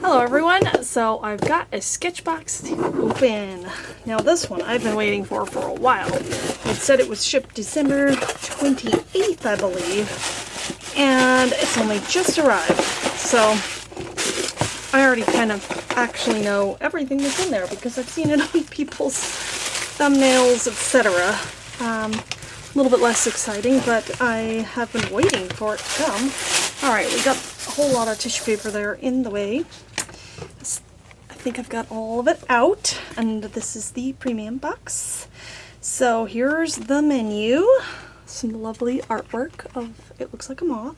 Hello everyone, so I've got a Sketchbox to open. Now this one I've been waiting for a while. It said it was shipped December 28th, I believe, and it's only just arrived. So I already kind of actually know everything that's in there because I've seen it on people's thumbnails, etc. A little bit less exciting, but I have been waiting for it to come. Alright, we got a whole lot of tissue paper there in the way. I think I've got all of it out, and this is the premium box. So here's the menu. Some lovely artwork of, it looks like a moth.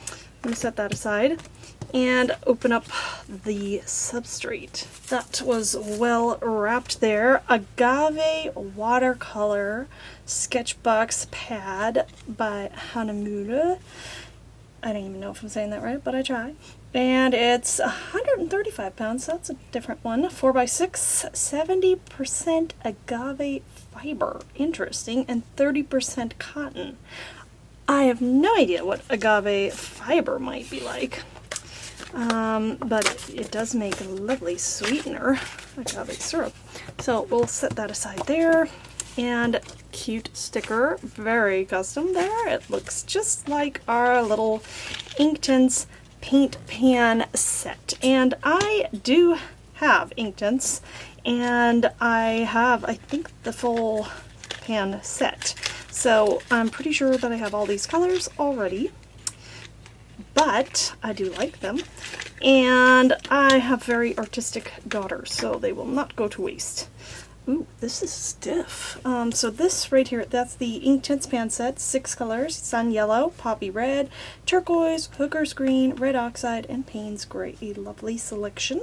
I'm going to set that aside and open up the substrate. That was well wrapped there. Agave watercolor sketchbox pad by Hmmm. I don't even know if I'm saying that right, but I try. And it's 135 pounds, so that's a different one. 4x6, 70% agave fiber. Interesting. And 30% cotton. I have no idea what agave fiber might be like. But it does make a lovely sweetener, agave syrup. So we'll set that aside there. And cute sticker, very custom there. It looks just like our little Inktense paint pan set. And I do have Inktense, and I have, I think, the full pan set. So I'm pretty sure that I have all these colors already, but I do like them. And I have very artistic daughters, so they will not go to waste. Ooh, this is stiff. So this right here, that's the Inktense pan set, 6 colors: sun yellow, poppy red, turquoise, hooker's green, red oxide, and Payne's gray. A lovely selection.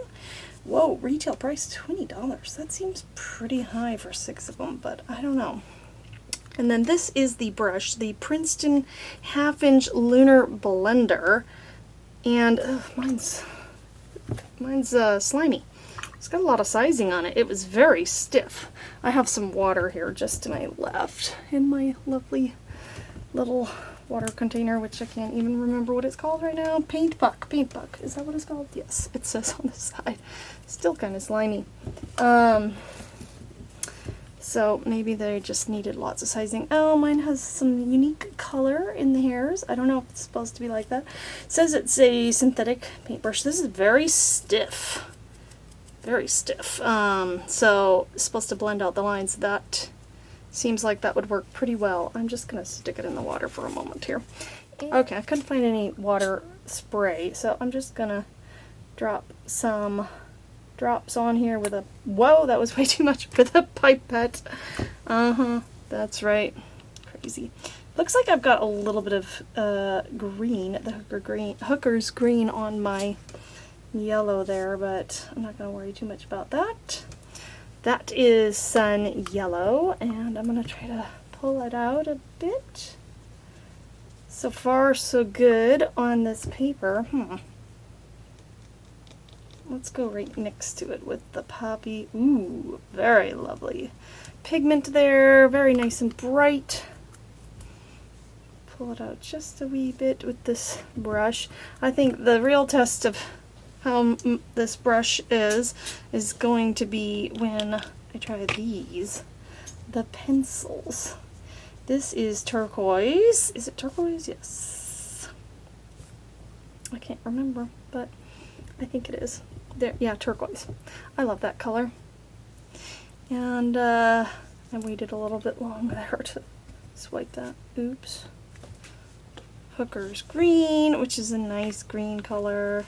Whoa, retail price $20. That seems pretty high for 6 of them, but I don't know. And then this is the brush, the Princeton half-inch lunar blender, and mine's slimy. It's got a lot of sizing on it. It was very stiff. I have some water here just to my left in my lovely little water container, which I can't even remember what it's called right now. Paint buck. Is that what it's called? Yes, it says on the side. Still kind of slimy. So maybe they just needed lots of sizing. Oh, mine has some unique color in the hairs. I don't know if it's supposed to be like that. It says it's a synthetic paintbrush. This is very stiff. Very stiff. So it's supposed to blend out the lines. That seems like that would work pretty well. I'm just going to stick it in the water for a moment here. Okay, I couldn't find any water spray, so I'm just going to drop some drops on here with a, whoa, that was way too much, with a pipette. That's right. Crazy. Looks like I've got a little bit of green, the hooker's green on my yellow there, but I'm not going to worry too much about that. That is sun yellow, and I'm going to try to pull it out a bit. So far, so good on this paper. Let's go right next to it with the poppy. Ooh, very lovely pigment there, very nice and bright. Pull it out just a wee bit with this brush. I think the real test of how this brush is going to be when I try these, the pencils. This is turquoise. Is it turquoise? Yes. I can't remember, but I think it is. There, yeah, turquoise. I love that color. And I waited a little bit long there to swipe that. Oops. Hooker's green, which is a nice green color.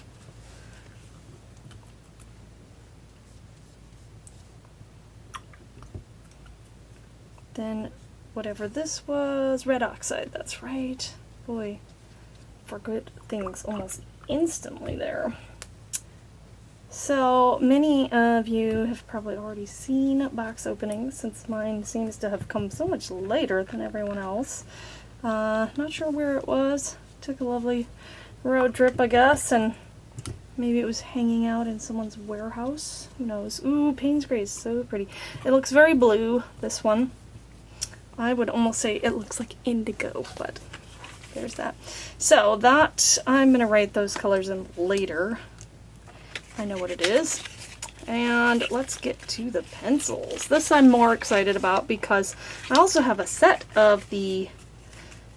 Then whatever this was, red oxide, that's right. Boy, forgot things almost instantly there. So many of you have probably already seen box openings, since mine seems to have come so much later than everyone else. Not sure where it was. Took a lovely road trip, I guess, and maybe it was hanging out in someone's warehouse. Who knows? Ooh, Payne's gray is so pretty. It looks very blue, this one. I would almost say it looks like indigo, but there's that. So that, I'm going to write those colors in later. I know what it is. And let's get to the pencils. This I'm more excited about because I also have a set of the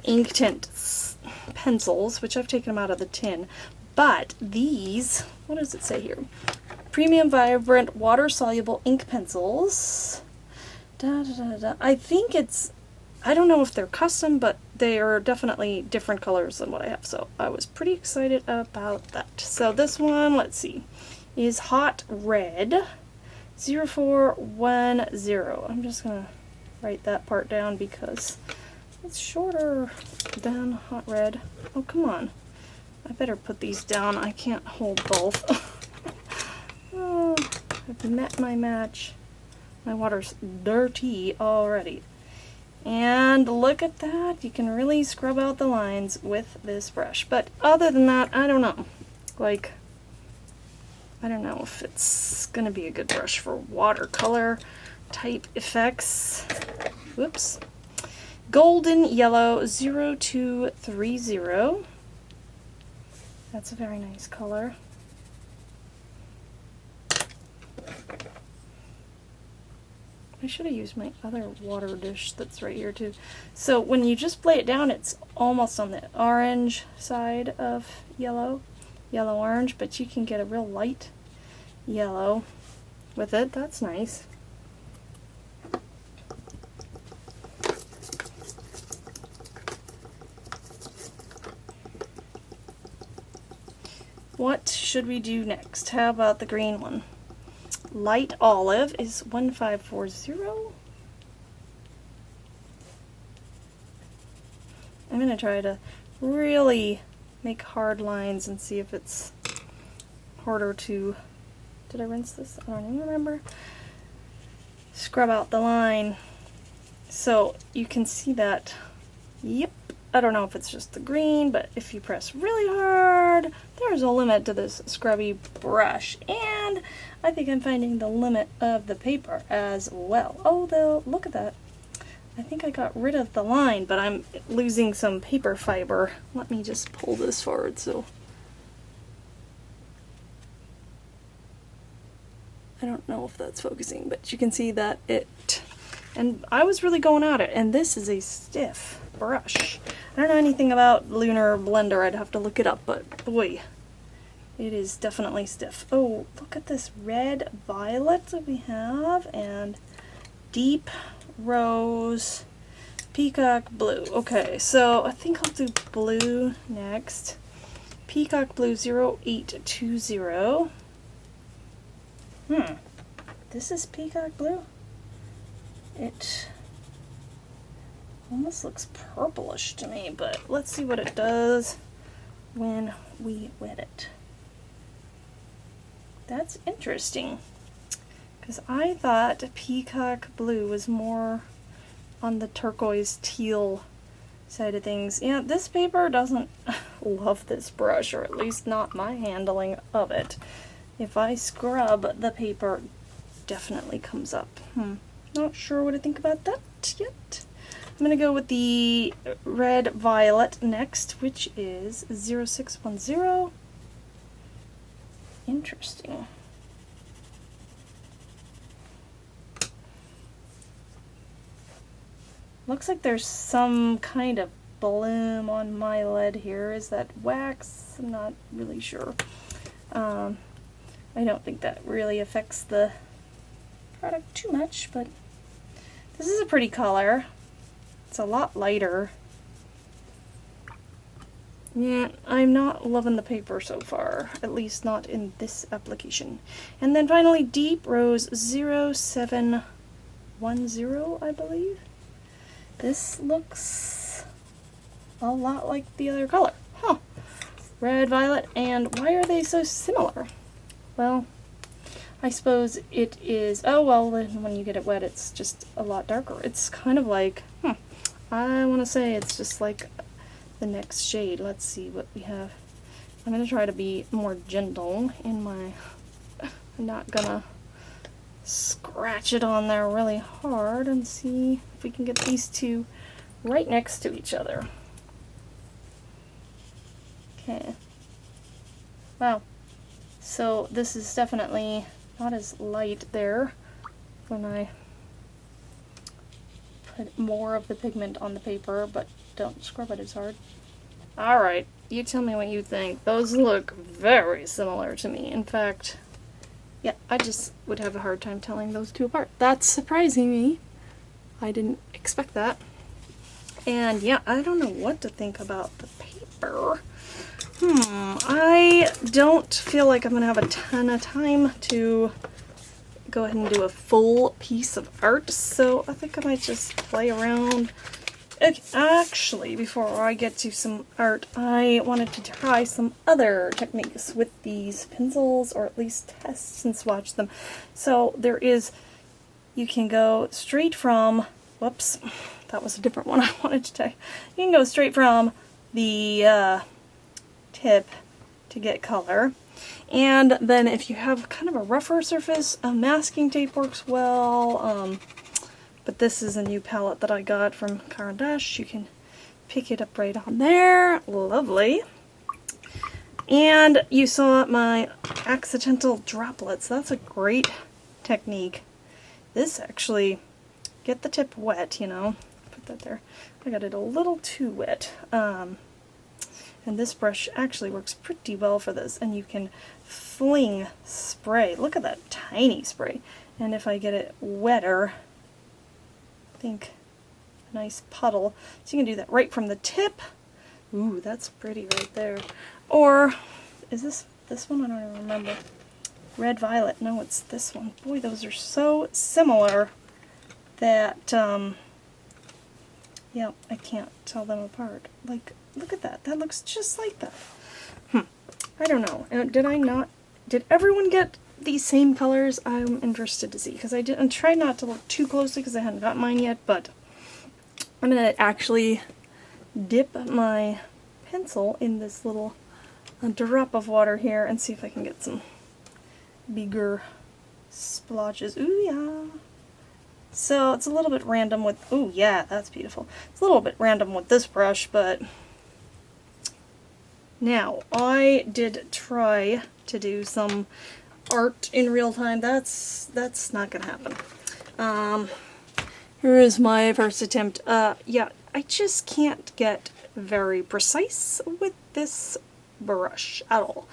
ink tint pencils, which I've taken them out of the tin. But these, what does it say here? Premium Vibrant Water Soluble Ink Pencils. I think it's, I don't know if they're custom, but they are definitely different colors than what I have. So I was pretty excited about that. So this one, let's see, is Hot Red 0410. I'm just going to write that part down because it's shorter than Hot Red. Oh, come on. I better put these down. I can't hold both. Oh, I've met my match. My water's dirty already. And look at that. You can really scrub out the lines with this brush. But other than that, I don't know. Like, I don't know if it's going to be a good brush for watercolor type effects. Whoops. Golden Yellow 0230. That's a very nice color. I should have used my other water dish that's right here too. So when you just lay it down, it's almost on the orange side of yellow, yellow-orange, but you can get a real light yellow with it. That's nice. What should we do next? How about the green one? Light Olive is 1540. I'm going to try to really make hard lines and see if it's harder to, did I rinse this? I don't even remember. Scrub out the line. So you can see that, yep. I don't know if it's just the green, but if you press really hard, there's a limit to this scrubby brush. And I think I'm finding the limit of the paper as well. Oh, though, look at that. I think I got rid of the line, but I'm losing some paper fiber. Let me just pull this forward so. I don't know if that's focusing, but you can see that it, and I was really going at it, and this is a stiff brush. I don't know anything about Lunar Blender, I'd have to look it up, but boy, it is definitely stiff. Oh, look at this red violet that we have, and deep rose peacock blue. Okay, so I think I'll do blue next. Peacock blue 0820. This is peacock blue? It almost looks purplish to me, but let's see what it does when we wet it. That's interesting, because I thought peacock blue was more on the turquoise teal side of things. Yeah, this paper doesn't love this brush, or at least not my handling of it. If I scrub, the paper definitely comes up. Not sure what to think about that yet. I'm going to go with the red violet next, which is 0610. Interesting. Looks like there's some kind of bloom on my lead here. Is that wax? I'm not really sure. I don't think that really affects the product too much, but this is a pretty color. It's a lot lighter. Yeah, I'm not loving the paper so far, at least not in this application. And then finally, Deep Rose 0710, I believe. This looks a lot like the other color. Huh. Red, violet, and why are they so similar? Well, I suppose it is, oh well, when you get it wet, it's just a lot darker. It's kind of like, I want to say it's just like the next shade. Let's see what we have. I'm going to try to be more gentle in my, I'm not going to scratch it on there really hard, and see if we can get these two right next to each other. Okay. Wow. So this is definitely not as light there when I put more of the pigment on the paper, but don't scrub it as hard. Alright, you tell me what you think. Those look very similar to me. In fact, yeah, I just would have a hard time telling those two apart. That's surprising me. I didn't expect that. And yeah, I don't know what to think about the paper. I don't feel like I'm going to have a ton of time to go ahead and do a full piece of art, so I think I might just play around. Okay, actually, before I get to some art, I wanted to try some other techniques with these pencils, or at least test and swatch them. So there is, you can go straight from, whoops, that was a different one I wanted to try. You can go straight from the tip to get color. And then if you have kind of a rougher surface, masking tape works well. But this is a new palette that I got from Caran d'Ache. You can pick it up right on there. Lovely. And you saw my accidental droplets. That's a great technique. This actually, get the tip wet, you know. Put that there. I got it a little too wet. And this brush actually works pretty well for this. And you can fling spray. Look at that tiny spray. And if I get it wetter, I think a nice puddle. So you can do that right from the tip. Ooh, that's pretty right there. Or, is this one? I don't even remember. Red Violet. No, it's this one. Boy, those are so similar that, yeah, I can't tell them apart. Like, look at that. That looks just like that. I don't know. Did everyone get these same colors? I'm interested to see, because I tried not to look too closely because I hadn't got mine yet, but I'm going to actually dip my pencil in this little drop of water here and see if I can get some bigger splotches. Ooh, yeah. So it's a little bit random with, ooh, yeah, that's beautiful. It's a little bit random with this brush, but now I did try to do some art in real time. That's not gonna happen. Here is my first attempt. Yeah, I just can't get very precise with this brush at all.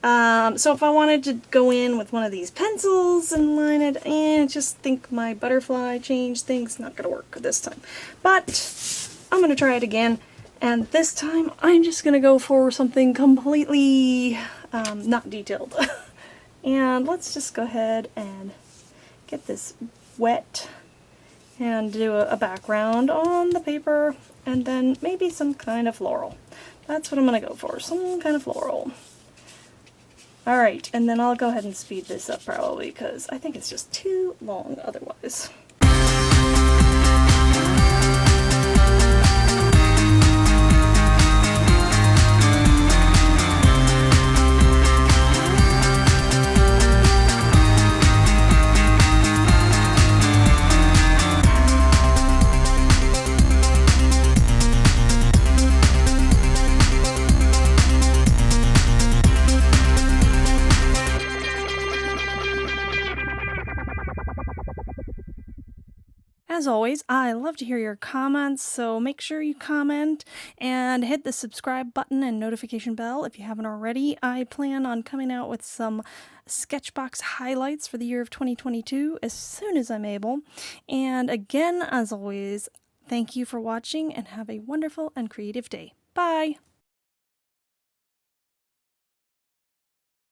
So if I wanted to go in with one of these pencils and line it, and just think my butterfly change thing's not gonna work this time. But I'm gonna try it again, and this time I'm just gonna go for something completely not detailed. And let's just go ahead and get this wet and do a background on the paper, and then maybe some kind of floral. That's what I'm gonna go for, some kind of floral. Alright, and then I'll go ahead and speed this up probably, because I think it's just too long otherwise. As always, I love to hear your comments, so make sure you comment and hit the subscribe button and notification bell if you haven't already. I plan on coming out with some Sketchbox highlights for the year of 2022 as soon as I'm able. And again, as always, thank you for watching and have a wonderful and creative day. Bye!